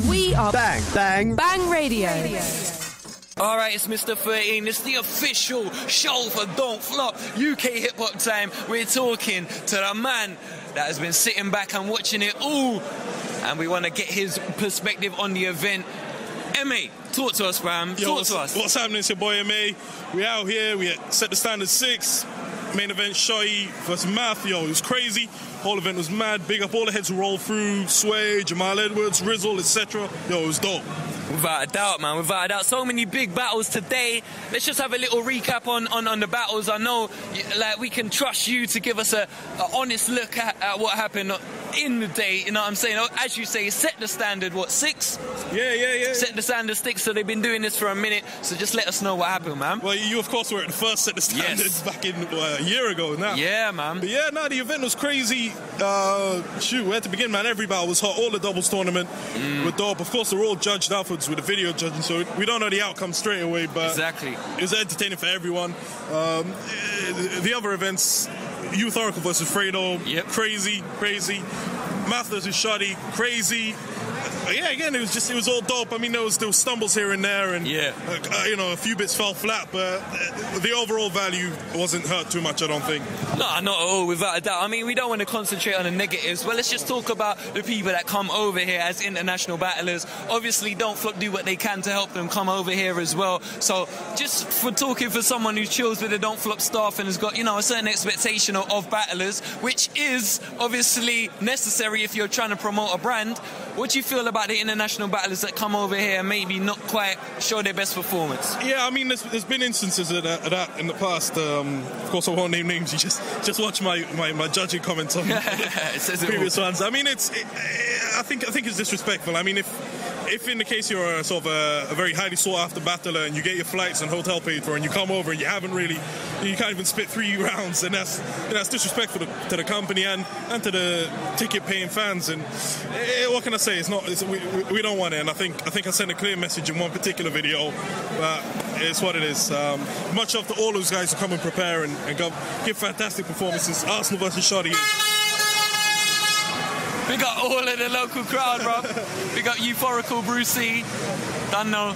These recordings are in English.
We are Bang, bang, Bang Radio. Alright, it's Mr. 13. It's the official show for Don't Flop UK Hip Hop Time. We're talking to the man that has been sitting back and watching it all, and we want to get his perspective on the event. M.A., talk to us, fam. Talk to us. What's happening? It's your boy M.A. We out here. We set the standard 6. Main event, Shotty versus Math. Yo, it was crazy. Whole event was mad. Big up all the heads who rolled through. Sway, Jamal Edwards, Rizzle, etc. Yo, it was dope. Without a doubt, man, without a doubt. So many big battles today. Let's just have a little recap on the battles. I know, like, we can trust you to give us a honest look at what happened in the day, you know what I'm saying? As you say, set the standard, what, 6? Yeah. Set the standard 6, so they've been doing this for a minute, so just let us know what happened, man. Well, you, of course, were at the first set the standards back in a year ago now. Yeah, man. But yeah, no, the event was crazy. Shoot, where to begin, man? Every battle was hot. All the doubles tournament were dope. Of course, they were all judged afterwards with the video judging, so we don't know the outcome straight away, but exactly, it was entertaining for everyone. The other events, Youth Oracle versus Fredo, crazy. Math versus Shotty, crazy. Yeah, again, it was all dope. I mean, there was stumbles here and there, and a few bits fell flat, but the overall value wasn't hurt too much, I don't think. No, not at all, without a doubt. I mean, we don't want to concentrate on the negatives, but let's just talk about the people that come over here as international battlers. Obviously, Don't Flop do what they can to help them come over here as well. So, just for talking for someone who chills with the Don't Flop staff and has got, a certain expectation of battlers, which is obviously necessary if you're trying to promote a brand. What do you feel about the international battlers that come over here and maybe not quite show their best performance? Yeah, I mean, there's been instances of that in the past. Of course, I won't name names. You just watch my judging comments on previous ones. I mean, I think it's disrespectful. I mean, if in the case you're a very highly sought after battler and you get your flights and hotel paid for and you come over and you can't even spit 3 rounds, and that's disrespectful to the company and to the ticket paying fans. And what can I say? We don't want it. And I think I sent a clear message in one particular video, but it's what it is. Much love to all those guys who come and prepare and give fantastic performances. Arsenal versus Shotty. We got all of the local crowd, bro. We got Euphorical Brucey. Don't know.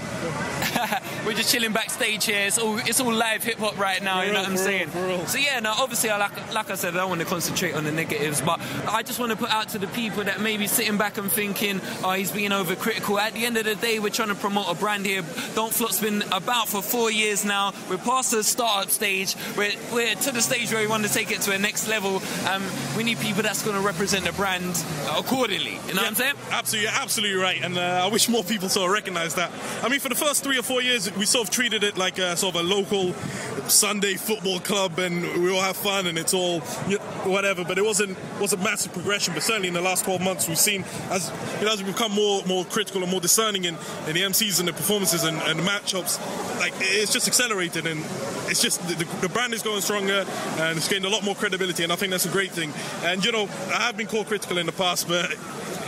We're just chilling backstage here. It's all live hip hop right now, you know what I'm saying? So yeah, now obviously, like I said, I don't want to concentrate on the negatives, but I just want to put out to the people that may be sitting back and thinking, oh, he's being overcritical. At the end of the day, we're trying to promote a brand here. Don't Flop's been about for 4 years now. We're past the startup stage. We're to the stage where we want to take it to a next level. We need people that's going to represent the brand accordingly. You know what I'm saying? Absolutely right. And I wish more people sort of recognize that. I mean, for the first 3 or 4 years, we sort of treated it like a local Sunday football club, and we all have fun, and it's all whatever. But it wasn't massive progression. But certainly in the last 12 months, we've seen as we become more critical and more discerning in the MCs and the performances and the matchups. Like, it's just accelerated, and it's just the brand is going stronger, and it's getting a lot more credibility. And I think that's a great thing. And I have been called critical in the past, but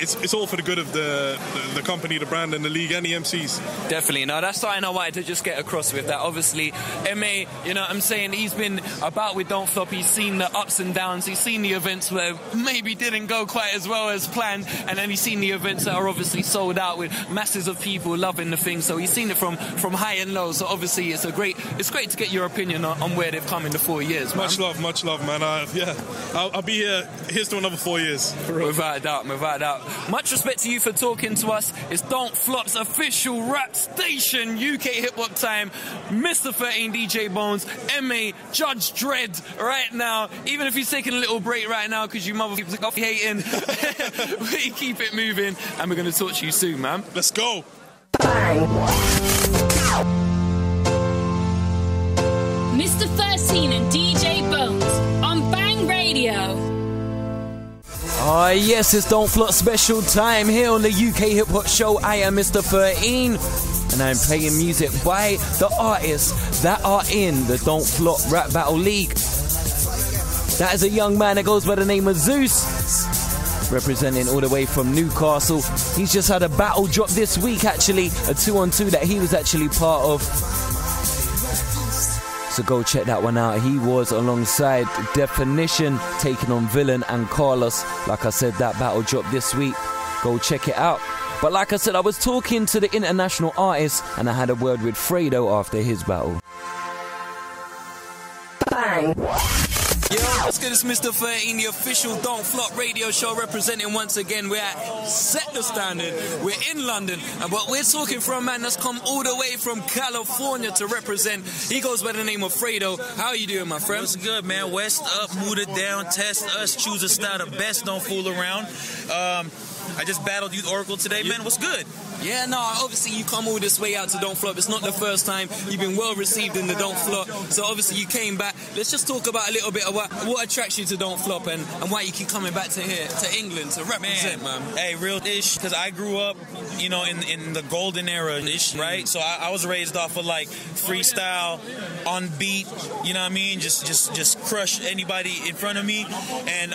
it's all for the good of the company, the brand, and the league, and the MCs. Definitely. No, that's something I wanted to just get across with that. Obviously, M.A., you know what I'm saying, he's been about with Don't Flop. He's seen the ups and downs. He's seen the events where maybe didn't go quite as well as planned, and then he's seen the events that are obviously sold out with masses of people loving the thing. So he's seen it from high and low. So obviously, it's great to get your opinion on where they've come in the 4 years, man. Much love, man. I'll be here. Here's to another 4 years. Without a doubt. Much respect to you for talking to us. It's Don't Flop's official rap station, UK Hip Hop Time. Mr. 13 DJ Bones, M.A. Judge Dredd right now. Even if he's taking a little break right now because you motherfuckers are hating, we keep it moving, and we're going to talk to you soon, man. Let's go. Mr. 13 and DJ Bones on Bang Radio. Oh yes, it's Don't Flop special time here on the UK Hip Hop Show. I am Mr. 13, and I'm playing music by the artists that are in the Don't Flop Rap Battle League. That is a young man that goes by the name of Zeus, representing all the way from Newcastle. He's just had a battle drop this week, actually, a 2-on-2 that he was actually part of. So go check that one out. He was alongside Definition, taking on Villain and Carlos. Like I said, that battle dropped this week. Go check it out. But like I said, I was talking to the international artist and I had a word with Fredo after his battle. Bang! Yo, let's get this Mr. 13, the official Don't Flop radio show, representing once again. We're at Set the Standard. We're in London, but we're talking for a man that's come all the way from California to represent. He goes by the name of Fredo. How are you doing, my friend? What's good, man? West up, mood it down, test us, choose a style, the best, don't fool around. I just battled Youth Oracle today, man. What's good? Yeah, no, obviously you come all this way out to Don't Flop. It's not the first time. You've been well received in the Don't Flop. So obviously you came back. Let's just talk about a little bit about what attracts you to Don't Flop and why you keep coming back to here, to England, to represent, man. Hey, real ish, because I grew up, you know, in the golden era ish, right? So I was raised off of like freestyle, on beat, you know what I mean? Just crush anybody in front of me. And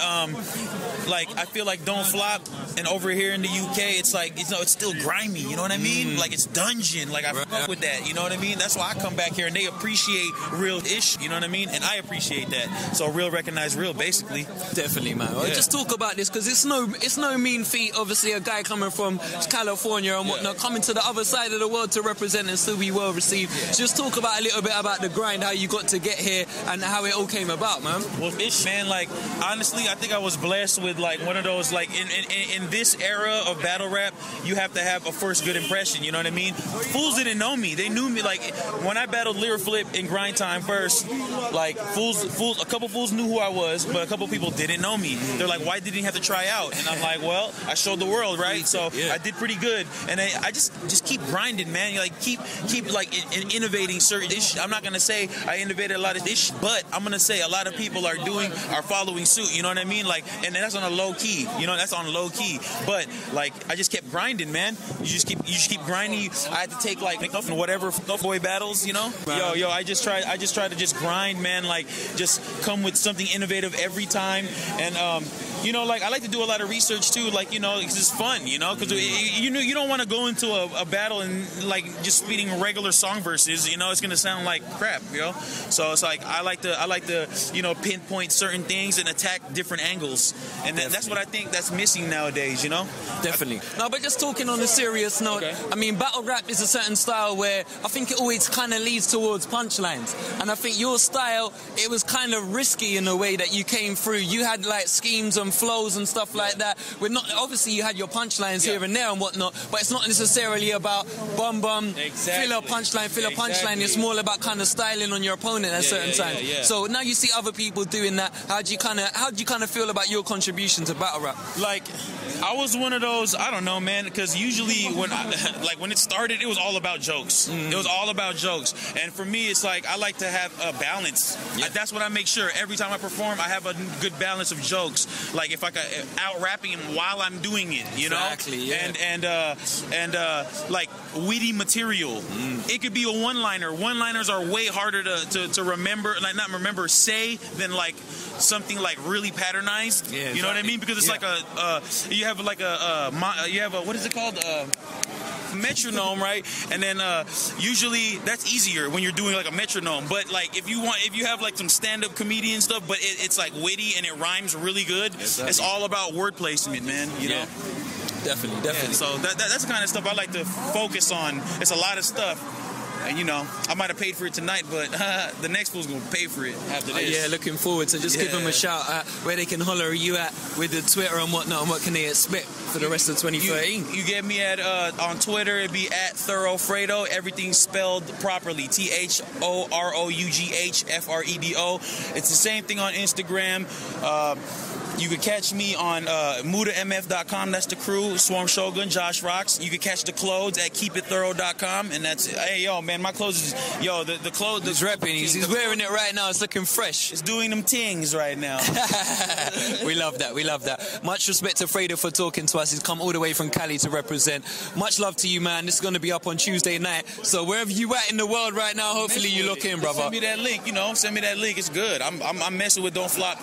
like I feel like Don't Flop, and over here in the UK, it's like, you know, it's still grimy, you know what I mean? Like it's dungeon, like I fuck with that, you know what I mean? That's why I come back here and they appreciate real ish, you know what I mean? And I appreciate that. So real recognize real, basically. Definitely, man. Well, just talk about this, because it's no mean feat, obviously, a guy coming from California and whatnot, coming to the other side of the world to represent and still be well received. So just talk about a little bit about the grind, how you got to get here and how it all came about, man. Well, ish, man, like honestly, I think I was blessed with like one of those, like in this era of battle rap, you have to have a first good impression, you know what I mean? Fools didn't know me. They knew me, like when I battled Lyric Flip in Grind Time first, like a couple fools knew who I was, but a couple people didn't know me. They're like, why didn't you have to try out? And I'm like, well, I showed the world, right? So I did pretty good. And I just keep grinding, man. You like keep like innovating certain ish. I'm not gonna say I innovated a lot of ish, but I'm gonna say a lot of people are following suit, you know what I mean? Like, and that's on a low key, you know, that's on low key. But like I just kept grinding, man. You just keep grinding. I had to take like whatever boy battles, you know. Yo, I just try to just grind, man. Like just come with something innovative every time. And you know, like I like to do a lot of research too. Like, you know, it's just fun, you know, because you don't want to go into a battle and like just spitting regular song verses. You know, it's gonna sound like crap, you know. So it's like I like to you know, pinpoint certain things and attack different angles, and that's what I think that's missing nowadays, you know. Definitely. No, but just talking on a serious note, I mean, battle rap is a certain style where I think it always kind of leads towards punchlines. And I think your style, it was kind of risky in a way that you came through. You had like schemes and flows and stuff like that. Obviously, you had your punchlines here and there and whatnot, but it's not necessarily about bum, fill a punchline. It's more about kind of styling on your opponent at certain times. So now you see other people doing that. How do you kind of feel about your contribution to battle rap? Like, I was one of those, I don't know, man, because usually when it started, it was all about jokes. It was all about jokes. And for me, it's like, I like to have a balance. That's what I make sure. Every time I perform, I have a good balance of jokes. Like, if I could out rapping him while I'm doing it, you know? And like, witty material. It could be a one-liner. One-liners are way harder to remember, like not remember, say, than like something like really patternized. You know what I mean? Because it's like you have a what is it called? Metronome, right? And then usually that's easier when you're doing like a metronome. But like if you have like some stand-up comedian stuff, but it's like witty and it rhymes really good. It's all about word placement, man. You know. Definitely. Yeah, so that's the kind of stuff I like to focus on. It's a lot of stuff. And, you know, I might have paid for it tonight, but the next fool's going to pay for it after this. Yeah, looking forward. So just give them a shout at where they can holler you at with the Twitter and whatnot, and what can they expect for the rest of 2013. You get me at on Twitter, it'd be at Thorough Fredo. Everything's spelled properly. THOROUGH FREDO. It's the same thing on Instagram. You can catch me on MudaMF.com. That's the crew. Swarm Shogun, Josh Rocks. You can catch the clothes at KeepItThorough.com. And that's, hey, yo, man, my clothes is, the clothes. He's repping. He's wearing it right now. It's looking fresh. It's doing them tings right now. We love that. We love that. Much respect to Fredo for talking to us. He's come all the way from Cali to represent. Much love to you, man. This is going to be up on Tuesday night. So wherever you at in the world right now, hopefully you look in, brother. Send me that link, Send me that link. It's good. I'm messing with Don't Flop.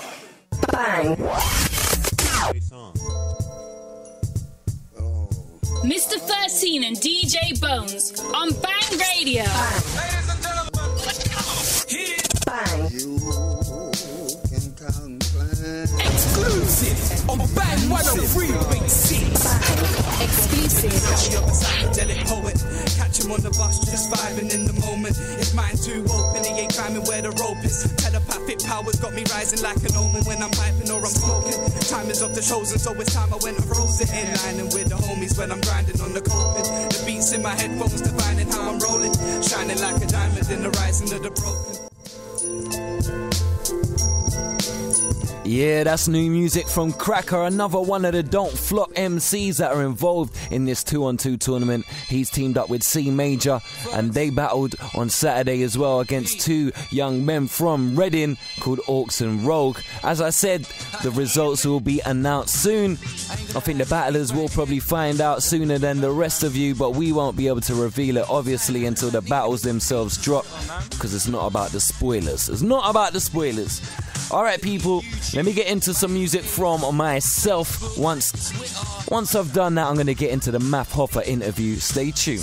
Bang. Mr. 13 and DJ Bones on Bang Radio. Ladies and gentlemen, let's go. Bang. You can count Exclusive on Bang 103.6. Exclusive. Psychedelic poet, catch him on the bus, just vibing in the moment. His mind too open, he ain't climbing where the rope is. Telepathic powers got me rising like an omen when I'm piping or I'm smoking. Time is of the chosen, so it's time I went and froze it in. Lining with the homies when I'm grinding on the coping. The beats in my headphones defining how I'm rolling. Shining like a diamond in the rising of the broken. Yeah, that's new music from Cracker, another one of the Don't Flop MCs that are involved in this 2-on-2 tournament. He's teamed up with C Major, and they battled on Saturday as well against two young men from Reading called Orcs and Rogue. As I said, the results will be announced soon. I think the battlers will probably find out sooner than the rest of you, but we won't be able to reveal it, obviously, until the battles themselves drop, because it's not about the spoilers. It's not about the spoilers. Alright people, let me get into some music from myself. Once I've done that, I'm going to get into the Math Hoffa interview. Stay tuned.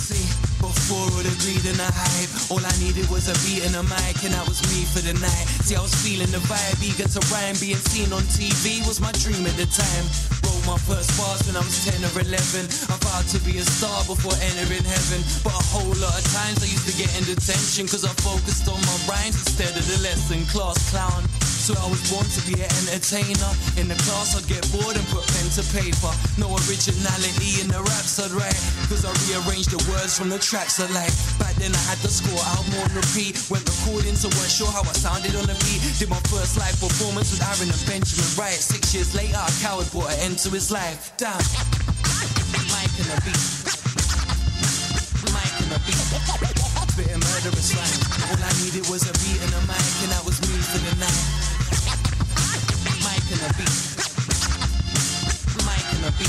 Before all the greed and the hype, all I needed was a beat and a mic, and that was me for the night. See, I was feeling the vibe, eager to rhyme. Being seen on TV was my dream at the time. Wrote my first bars when I was 10 or 11. I vowed to be a star before entering heaven, but a whole lot of times I used to get in detention, cause I focused on my rhymes instead of the lesson. Class clown. So I was born to be an entertainer. In the class I'd get bored and put pen to paper. No originality in the raps I'd write, cause I rearranged the words from the tracks I like. Back then I had the score album on repeat. Went recording, so weren't sure how I sounded on the beat. Did my first live performance with Aaron and Benjamin Wright. 6 years later a coward brought an end to his life. Damn. Mike and the beat. Mike and the beat. Spitting murderous rhyme. All I needed was a beat and a mic, and that was me for the night. Mike and a beat. Mike and a beat.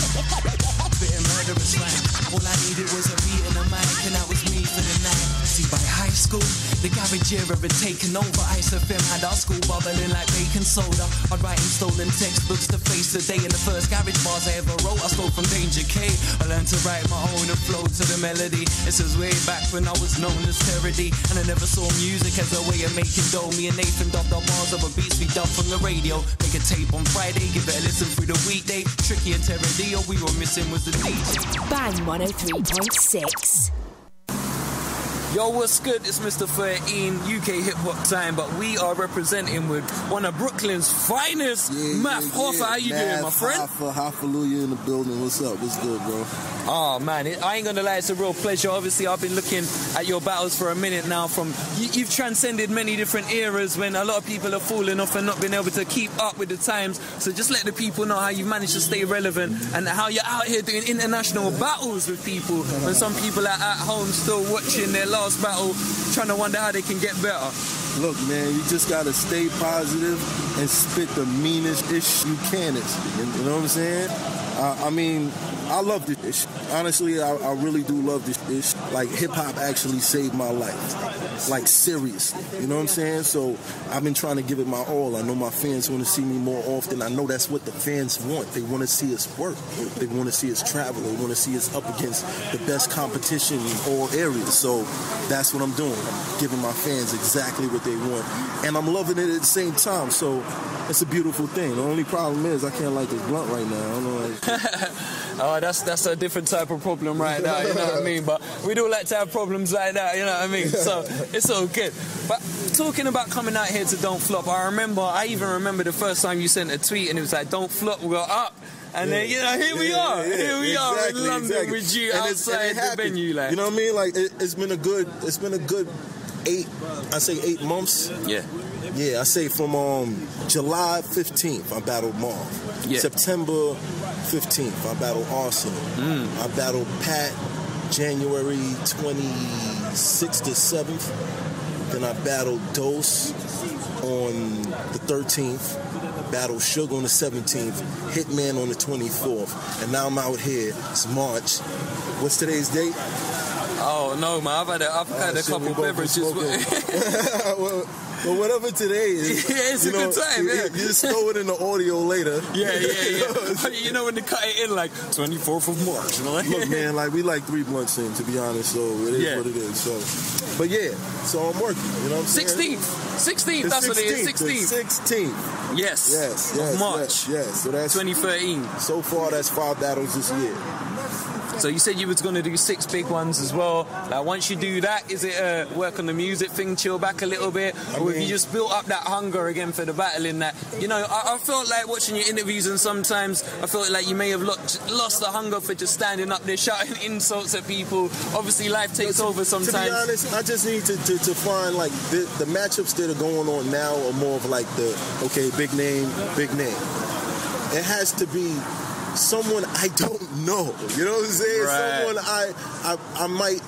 Spitting murderous rhyme. All I needed was a beat and a mic, and that was me for the night. See, by high school, the garage era had taken over. Ice FM had our school bubbling like baking soda. I'd write in stolen textbooks to face the day. In the first garage bars I ever wrote, I stole from Danger K. I learned to write my own and flow to the melody. This was way back when I was known as Terity, and I never saw music as a way of making dough. Me and Nathan dubbed our bars over beats we dubbed from the radio. Make a tape on Friday, give it a listen through the weekday. Tricky and Terity, all we were missing was the DJ. Bang 103.6. Yo, what's good? It's Mr. 13, UK hip hop time, but we are representing with one of Brooklyn's finest, Math Hoffa. How you doing, my friend? Hallelujah in the building. What's up? What's good, bro? Oh man, I ain't gonna lie, it's a real pleasure. Obviously, I've been looking at your battles for a minute now. You've transcended many different eras when a lot of people have fallen off and not been able to keep up with the times. So just let the people know how you've managed to stay relevant and how you're out here doing international battles with people when some people are at home still watching their last battle, trying to wonder how they can get better. Look, man, you just gotta stay positive and spit the meanest ish you can. You know what I'm saying? I mean, I love this ish. Honestly, I really do love this ish. Like, hip-hop actually saved my life. Like, seriously. You know what I'm saying? So, I've been trying to give it my all. I know my fans want to see me more often. I know that's what the fans want. They want to see us work. They want to see us travel. They want to see us up against the best competition in all areas. So, that's what I'm doing. I'm giving my fans exactly what they want. And I'm loving it at the same time. So, it's a beautiful thing. The only problem is I can't light this blunt right now. I don't know. Oh, that's a different type of problem right now, you know what I mean? But we do like to have problems like that, you know what I mean? So it's all good. But talking about coming out here to Don't Flop, I even remember the first time you sent a tweet and it was like, don't flop, we're up. And then, you know, here we are in London with you outside the venue. Like. You know what I mean? Like, it's been a good 8 months. Yeah, I say from July 15th, I battled Marv. Yeah. September 15th, I battled Arsenal. I battled Pat January 26th to 7th. Then I battled Dose on the 13th. Battled Sugar on the 17th. Hitman on the 24th. And now I'm out here. It's March. What's today's date? Oh, no, man. I've had a couple beverages. But whatever today is, it's a good time. You just throw it in the audio later. Yeah. You know when they cut it in, like 24th of March. You know? Look, man, like we like 3 blunts in, to be honest. So it is what it is. So, but yeah, so I'm working. You know what I'm saying? 16th. That's what it is. 16th. Yes. Of March. Yes. So that's 2013. So far, that's 5 battles this year. So you said you was going to do 6 big ones as well. Like once you do that, is it work on the music thing, chill back a little bit, or have you just built up that hunger again for the battling? That I felt like watching your interviews, and sometimes I felt like you may have lost the hunger for just standing up there shouting insults at people. Obviously, life takes over sometimes. To be honest, I just need to find like the matchups that are going on now are more of like big name. It has to be someone I don't know, you know what I'm saying? Right. Someone I might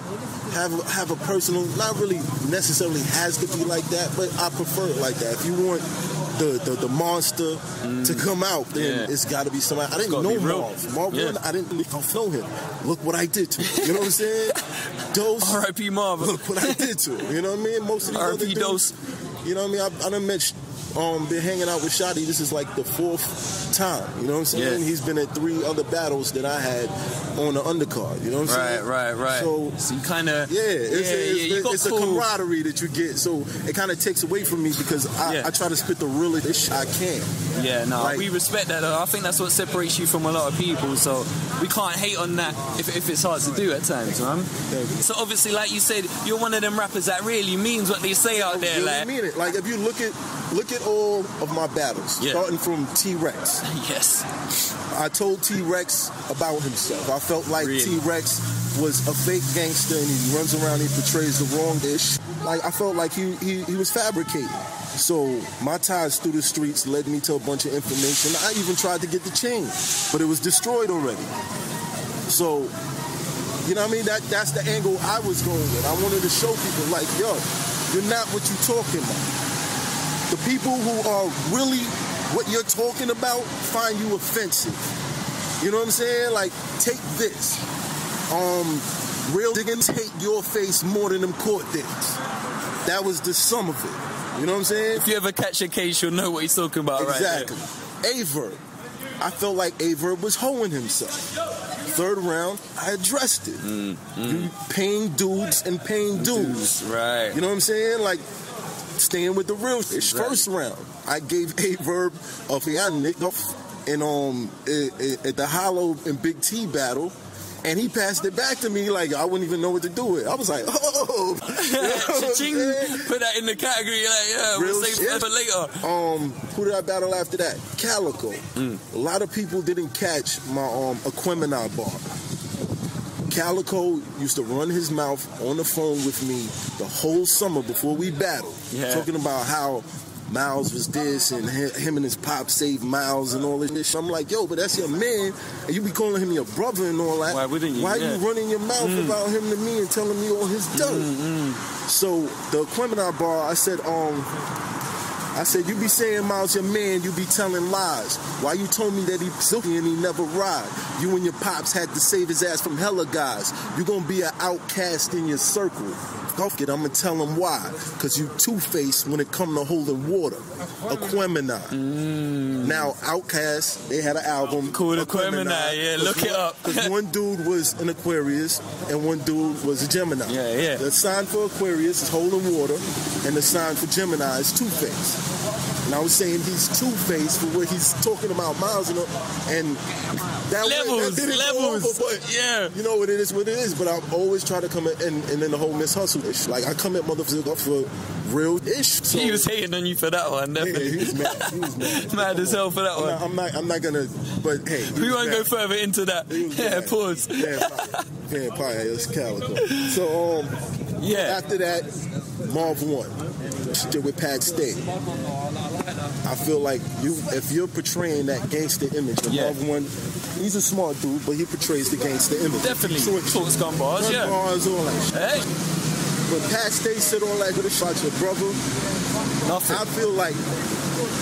have a personal, not really necessarily has to be like that, but I prefer it like that. If you want the monster to come out, then it's got to be somebody. I didn't know Marv. I didn't know him. Look what I did to him. You know what I'm saying? Dose. R.I.P. Marv. Look what I did to him. You know what I mean? Most of these R.I.P. Dose. You know what I mean? I done met. Been hanging out with Shotty. This is like the 4th time. You know what I'm saying? Yeah. He's been at 3 other battles that I had on the undercard. You know what I'm saying? Right. So you kind of it's a camaraderie that you get. So it kind of takes away from me because I try to spit the realest I can. Yeah, no, we respect that. I think that's what separates you from a lot of people. So we can't hate on that if it's hard to do at times, man. So obviously, like you said, you're one of them rappers that really means what they say out there. Really like, mean it. Like if you look at all of my battles, starting from T-Rex. Yes. I told T-Rex about himself. I felt like T-Rex was a fake gangster and he runs around, he portrays the wrong ish. Like I felt like he was fabricated. So my ties through the streets led me to a bunch of information. I even tried to get the chain, but it was destroyed already. So, you know what I mean? That's the angle I was going with. I wanted to show people like, yo, you're not what you're talking about. The people who are really what you're talking about find you offensive. You know what I'm saying? Like, take this. Real diggins hate your face more than them court digs. That was the sum of it. You know what I'm saying? If you ever catch a case, you'll know what he's talking about, exactly. Right? Averb. I felt like Averb was hoeing himself. 3rd round, I addressed it. You paying dudes and paying dudes. Right. You know what I'm saying? Like, staying with the real shit. 1st round, I gave Averb a Fiannick at the Hollow and Big T battle, and he passed it back to me like I wouldn't even know what to do with it. I was like, oh. You know put that in the category, like, we'll save that for later. Who did I battle after that? Calico. A lot of people didn't catch my Aquemini bar. Calico used to run his mouth on the phone with me the whole summer before we battled, talking about how Miles was this and him and his pop saved Miles and all this. I'm like, yo, but that's your man, and you be calling him your brother and all that. Why wouldn't you? Why you running your mouth about him to me and telling me all his dope? So the Aquemini bar, I said, you be saying Miles your man, you be telling lies. Why you told me that he silky and he never ride? You and your pops had to save his ass from hella guys. You gonna be an outcast in your circle. Fuck it, I'm gonna tell him why. Cause you two-faced when it come to holding water. Aquemini. Now, Outkast, they had an album called Aquemini, look it up. Cause one dude was an Aquarius and one dude was a Gemini. The sign for Aquarius is holding water, and the sign for Gemini is two-faced. And I was saying he's two-faced for what he's talking about Miles and that levels. You know what it is, but I always try to come at and then the whole Miss Hustle-ish. Like I come at motherfucker for real-ish. So, he was hating on you for that one, definitely. Yeah, he was mad. Mad as hell for that one. I'm not gonna, but hey. We won't go further into that. Pause. Vampire, it's Calico. So, after that, Marv won. Still with Pat Stay. I feel like if you're portraying that gangster image, Marv won. He's a smart dude, but he portrays the gangster image. Definitely. Talks gun bars, bars, all that shit. Hey. But Pat Stay said all that good shot your brother. Nothing. I feel like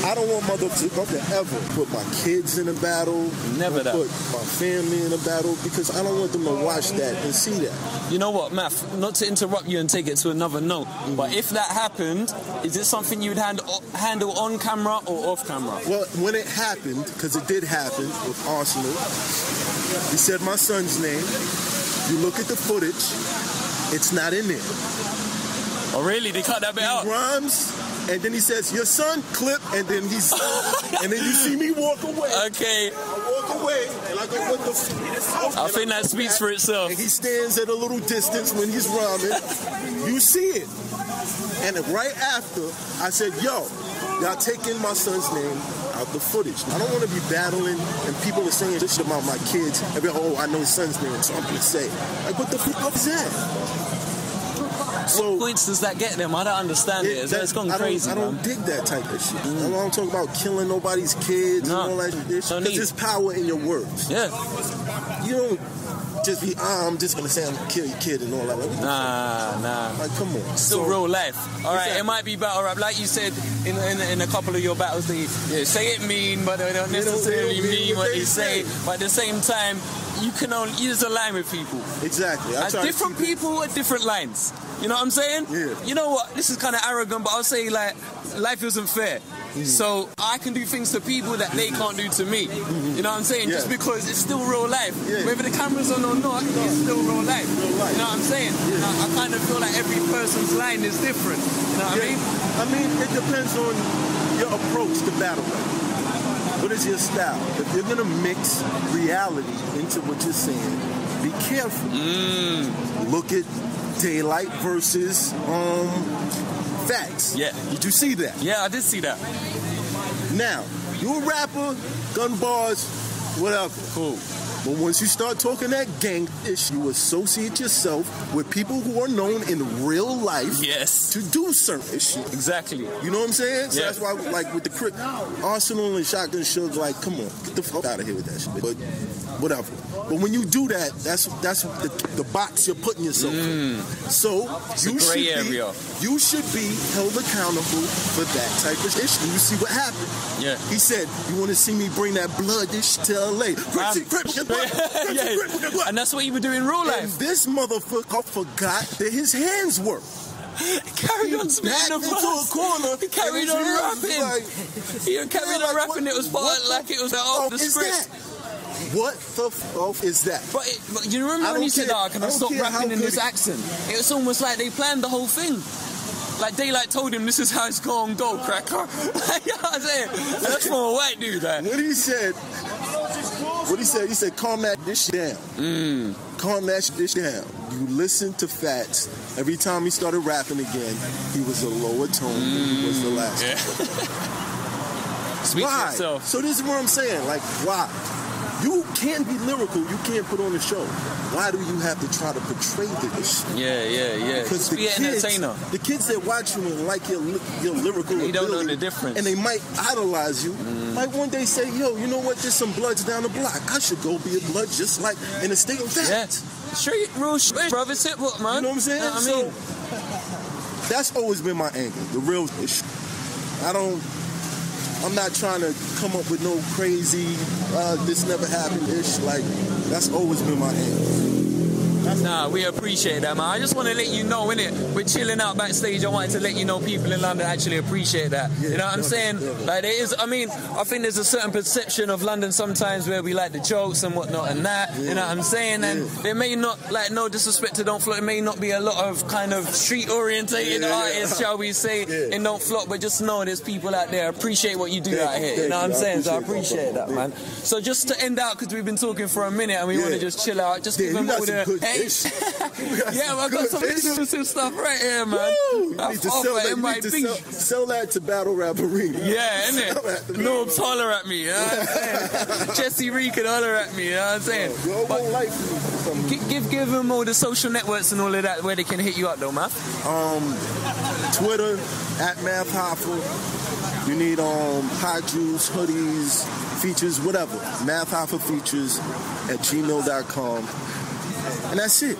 I don't want motherfuckers to ever put my kids in a battle. Never that. Put my family in a battle, because I don't want them to watch that and see that. You know what, Math? Not to interrupt you and take it to another note, but if that happened, is it something you'd handle on camera or off camera? Well, when it happened, because it did happen with Arsenal, he said my son's name. You look at the footage, it's not in there. Oh, really? They cut that bit out? Rhymes, and then he says, your son, clip, and then and then you see me walk away. Okay. I walk away, and I go, what the f***? I think that speaks for itself. And he stands at a little distance when he's rhyming. You see it. And right after, I said, yo, y'all taking my son's name out the footage. I don't want to be battling, and people are saying this shit about my kids. Oh, I know his son's name, so I'm going to say. Like, what the fuck is that? So, what points does that get them? I don't understand it. It's gone crazy, I don't dig that type of shit. I don't talk about killing nobody's kids and all that shit. Because there's power in your words. Yeah. You don't just be, I'm just going to say I'm going to kill your kid and all that. Like, nah. Like, come on. Still real life. All right, it might be battle rap. Like you said in a couple of your battles, they say it mean, but they don't necessarily mean what they say. But at the same time, you can only use a line with people. Exactly. Different people at different lines. You know what I'm saying? Yeah. You know what? This is kind of arrogant, but I'll say, like, life isn't fair. So I can do things to people that they can't do to me. You know what I'm saying? Just because it's still real life. Whether the camera's on or not, it's still real life. You know what I'm saying? I kind of feel like every person's line is different. You know what I mean? I mean, it depends on your approach to battle rap. What is your style? If you're going to mix reality into what you're saying, be careful. Look at daylight versus facts. Yeah. Did you see that? Yeah, I did see that. Now, you a rapper, gun bars, whatever. Cool. But once you start talking that gang ish, you associate yourself with people who are known in real life to do certain shit. Exactly. You know what I'm saying? So that's why, like, with the Arsenal and Shotgun Suge, like, come on, get the fuck out of here with that shit. But whatever. But when you do that, that's the box you're putting yourself in. So you should be held accountable for that type of issue. You see what happened? Yeah. He said, you want to see me bring that blood ish to LA. And that's what you would do in real life. And this motherfucker forgot that his hands work. Carried on spitting the into a corner. He carried on rapping. He carried on rapping. It was part like it was off the script. What the fuck is that? But you remember when he said, can I stop rapping in this accent? It was almost like they planned the whole thing. Like Daylight told him, this is how it's going to go, cracker. You know what I'm saying? That's from a white dude. What he said, he said, calm that shit down. Calm that shit down. You listen to Fats. Every time he started rapping again, he was a lower tone than he was the last time. Speak why? For yourself. So this is what I'm saying. Like, why? You can't be lyrical. You can't put on a show. Why do you have to try to portray this? Yeah. Because be an entertainer. The kids that watch you and like your lyrical they don't ability, know the difference. and they might idolize you. Might one day say, yo, you know what? There's some Bloods down the block. I should go be a Blood just like in a state of fact. Yeah. Straight real shit, brother. It's hip hop, man. You know what I'm saying? You know what I mean? So, that's always been my angle. The real issue. I'm not trying to come up with no crazy, this never happened ish. Like, that's always been my aim. Nah, we appreciate that, man. I just want to let you know, innit? We're chilling out backstage. I wanted to let you know people in London actually appreciate that. Yeah, you know what I'm saying? Like, there is, I think there's a certain perception of London sometimes where we like the jokes and whatnot and that. You know what I'm saying? And there may not, like, no disrespect to Don't Flop, it may not be a lot of kind of street-orientated artists, shall we say, in Don't Flop, but just know there's people out there appreciate what you do out here. You know what I'm saying? So I appreciate that, man. So just to end out, because we've been talking for a minute and we want to just chill out, just give them all the... Yeah, I got some exclusive stuff right here, man. You need to sell that to Battle Rap Arena. Yeah, innit? Noobs holler at me, you know what I'm saying? Jesse Reed can holler at me, you know what I'm saying? Give them all the social networks and all of that where they can hit you up though, man. Twitter, @Math Hoffa. You need hot juice, hoodies, features, whatever. Math Hoffa features @gmail.com. And that's it.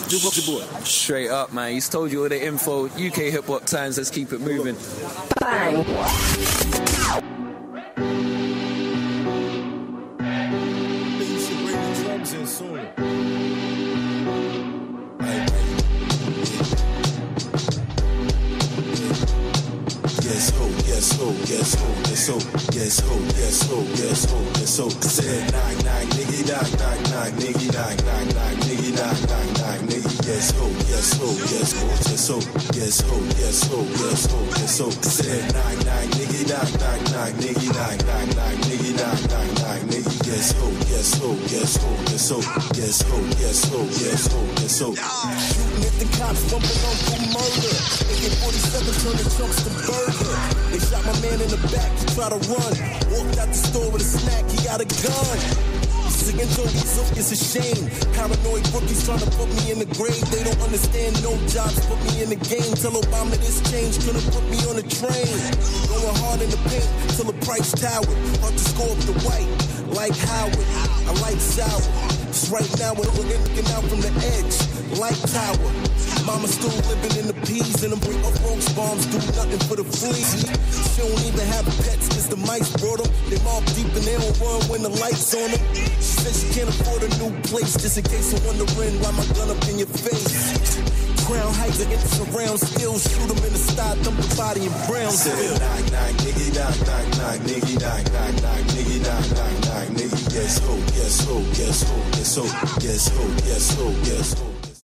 Just your boy. Straight up, man. He's told you all the info. UK Hip Hop Times. Let's keep it moving. Bang. You should bring the drums in soon. Yes, ho, yes, ho, yes, ho, yes, ho, yes, ho, yes, ho, yes, ho, yes, ho. Said knock, knock, nigga, knock, knock, knock, nigga, knock, knock, knock, nigga, knock, knock, knock, nigga. Yes, ho, yes, ho, yes, ho, yes, ho, yes, ho, yes, ho, yes, ho, yes, ho. Said knock, knock, nigga, knock, knock, knock, nigga, knock, knock, knock, nigga, knock, knock, knock, nigga. Yes, ho, yes, ho, yes, ho, yes, ho, yes, ho, yes, ho, yes, ho, yes, ho. Shooting at the cops, bumping on for murder. AK-47 turn the trunks to burger. They shot my man in the back, he tried to run. Walked out the store with a snack, he got a gun. Singing Toby's up, it's a shame. Paranoid rookies trying to put me in the grave. They don't understand no jobs, put me in the game. Tell Obama this change couldn't put me on a train. Going hard in the paint till the price towered. About to score up the white, like Howard. I like sour. Just right now we're looking out from the edge, like Tower. Mama still living in the peas and them bring up roach bombs, do nothing for the fleas. She don't even have pets cause the mice brought them. They mob deep and they don't run when the lights on them. She said she can't afford a new place just in case you're wondering why my gun up in your face. Crown Heights against the round still shoot them in the side, dump the body in Brownsville. Knock, knock, nigga, knock, knock, knock, nigga, knock, knock, knock, nigga, knock, knock, knock, nigga. Yes, ho, yes, ho, yes, ho, yes, ho, yes, ho, yes, ho, yes, ho.